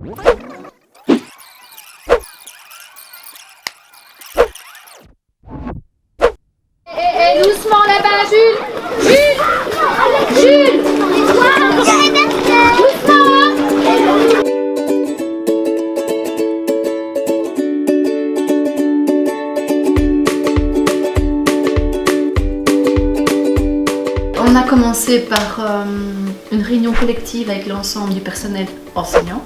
Doucement là-bas, Jules! Jules! Jules! On a commencé par une réunion collective avec l'ensemble du personnel enseignant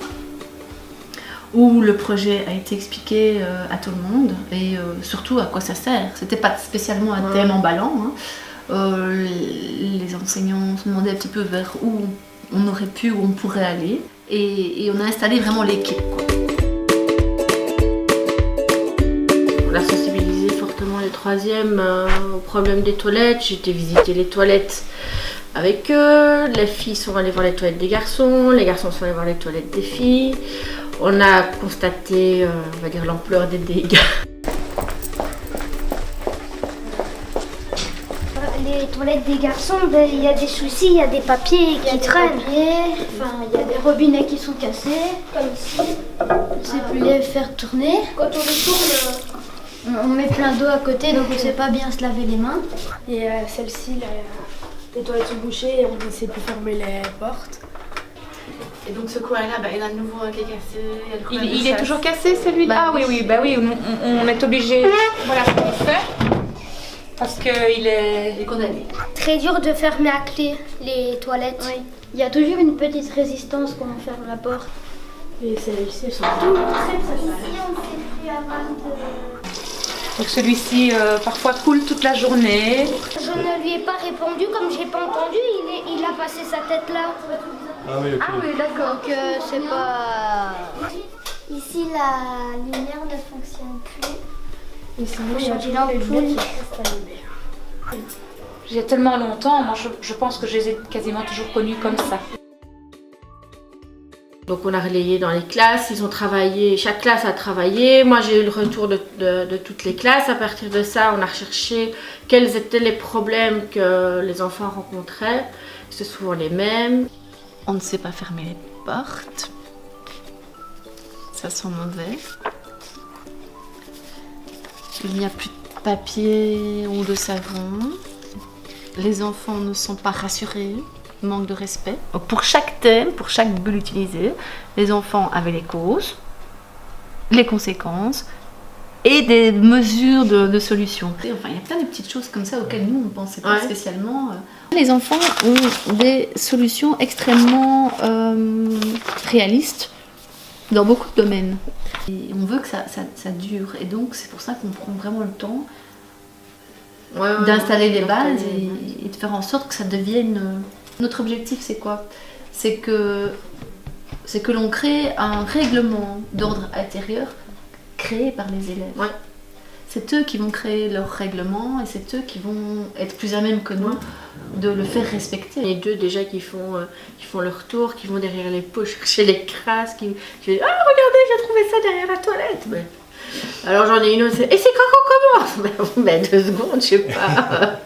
où le projet a été expliqué à tout le monde et surtout à quoi ça sert. C'était pas spécialement un thème emballant. Les enseignants se demandaient un petit peu vers où on aurait pu, où on pourrait aller et on a installé vraiment l'équipe. On a sensibilisé fortement les troisièmes au problème des toilettes. J'ai été visiter les toilettes avec eux. Les filles sont allées voir les toilettes des garçons, les garçons sont allés voir les toilettes des filles. On a constaté, on va dire, l'ampleur des dégâts. Les toilettes des garçons, il y a des soucis, il y a des papiers qui traînent. Il y a des robinets qui sont cassés, comme ici. On ne sait plus les faire tourner. Quand on les tourne, on met plein d'eau à côté, donc on ne sait pas bien se laver les mains. Et celle-ci, les toilettes sont bouchées et on ne sait plus fermer les portes. Et donc ce coin-là, il y en a de nouveau un qui est cassé. Il est toujours cassé celui-là. Ah oui, on est obligé. Voilà ce qu'on fait. Parce qu'il est condamné. Très dur de fermer à clé les toilettes. Oui. Il y a toujours une petite résistance quand on ferme la porte. Et celles-ci, elles sont Tout très précis, on ne sait plus avant de... Donc celui-ci parfois coule toute la journée. Je ne lui ai pas répondu, comme j'ai pas entendu, il a passé sa tête là. Ah oui, ok. Ah oui, d'accord. Donc c'est pas... Ici, la lumière ne fonctionne plus. Et sinon, il y a toujours les lumières qui restent allumées. Il y a tellement longtemps, moi je pense que je les ai quasiment toujours connus comme ça. Donc on a relayé dans les classes, ils ont travaillé, chaque classe a travaillé. Moi j'ai eu le retour de toutes les classes. À partir de ça, on a recherché quels étaient les problèmes que les enfants rencontraient. C'est souvent les mêmes. On ne sait pas fermer les portes. Ça sent mauvais. Il n'y a plus de papier ou de savon. Les enfants ne sont pas rassurés. Manque de respect. Donc pour chaque thème, pour chaque bulle utilisée, les enfants avaient les causes, les conséquences et des mesures de solution. Enfin, il y a plein de petites choses comme ça auxquelles nous on ne pensait pas spécialement. Les enfants ont des solutions extrêmement réalistes dans beaucoup de domaines. Et on veut que ça dure et donc c'est pour ça qu'on prend vraiment le temps d'installer les bases et de faire en sorte que ça devienne... Notre objectif, c'est quoi? C'est que l'on crée un règlement d'ordre intérieur créé par les élèves. Ouais. C'est eux qui vont créer leur règlement et c'est eux qui vont être plus à même que nous de le faire respecter. Les deux déjà qui font leur tour, qui vont derrière les pots chercher les crasses, qui disent « Ah, regardez, j'ai trouvé ça derrière la toilette !» Alors j'en ai une autre, « Et c'est quand qu'on commence ?» 2 secondes, je sais pas.